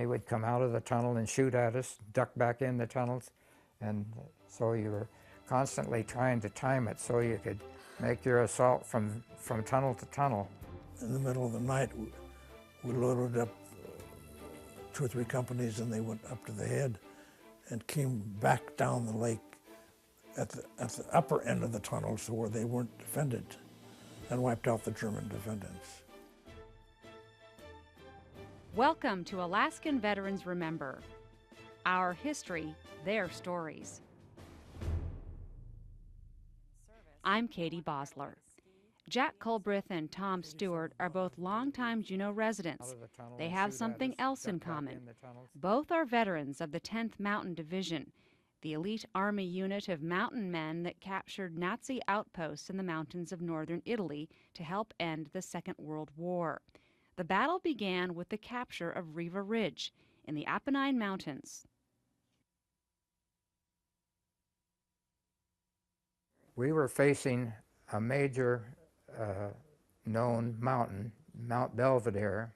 they would come out of the tunnel and shoot at us, duck back in the tunnels, and so you were constantly trying to time it so you could make your assault from tunnel to tunnel. In the middle of the night, we loaded up 2 or 3 companies, and they went up to the head and came back down the lake at the upper end of the tunnel, so where they weren't defended, and wiped out the German defendants. Welcome to Alaskan Veterans Remember. Our history, their stories. I'm Katie Bosler. Jack Culbreth and Tom Stewart are both longtime Juneau residents. They have something else in common. Both are veterans of the 10th Mountain Division, the elite army unit of mountain men that captured Nazi outposts in the mountains of northern Italy to help end the Second World War. The battle began with the capture of Riva Ridge in the Apennine Mountains. We were facing a major known mountain, Mount Belvedere,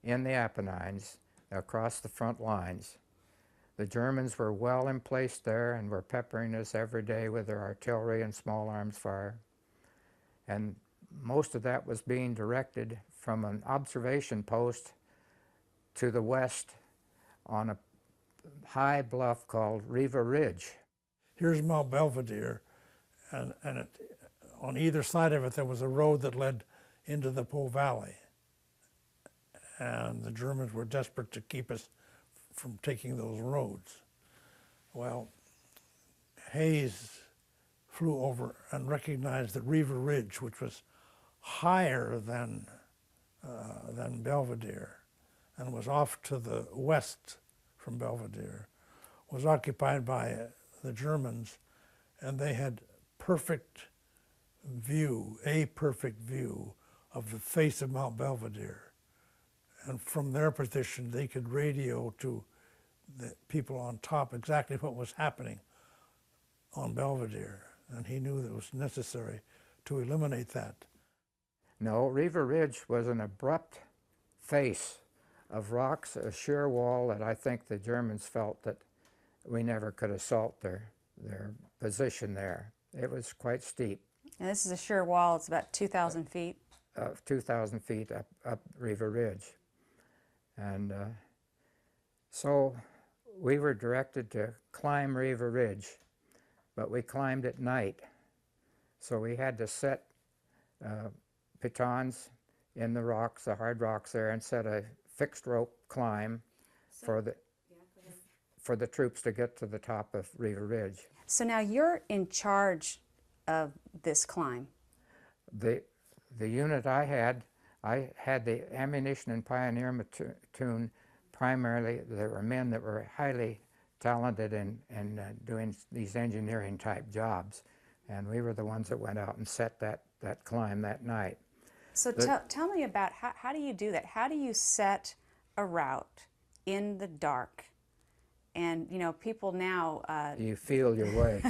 in the Apennines across the front lines. The Germans were well in place there and were peppering us every day with their artillery and small arms fire. And most of that was being directed from an observation post to the west on a high bluff called Riva Ridge. Here's Mount Belvedere, and on either side of it there was a road that led into the Po Valley. And the Germans were desperate to keep us from taking those roads. Well, Hayes flew over and recognized that Riva Ridge, which was higher than Belvedere and was off to the west from Belvedere, was occupied by the Germans, and they had perfect view of the face of Mount Belvedere. And from their position, they could radio to the people on top exactly what was happening on Belvedere. And he knew that it was necessary to eliminate that. No, Riva Ridge was an abrupt face of rocks, a sheer wall that I think the Germans felt that we never could assault their position there. It was quite steep. And this is a sheer wall. It's about 2,000 feet. 2,000 feet up Riva Ridge. And so we were directed to climb Riva Ridge, but we climbed at night. So we had to set pitons in the rocks, the hard rocks there, and set a fixed rope climb for the troops to get to the top of Riva Ridge. So now you're in charge of this climb. The unit I had the ammunition and pioneer platoon. Primarily, there were men that were highly talented in doing these engineering type jobs, and we were the ones that went out and set that climb that night. So tell me about how do you do that? How do you set a route in the dark? And you know, people now you feel your way.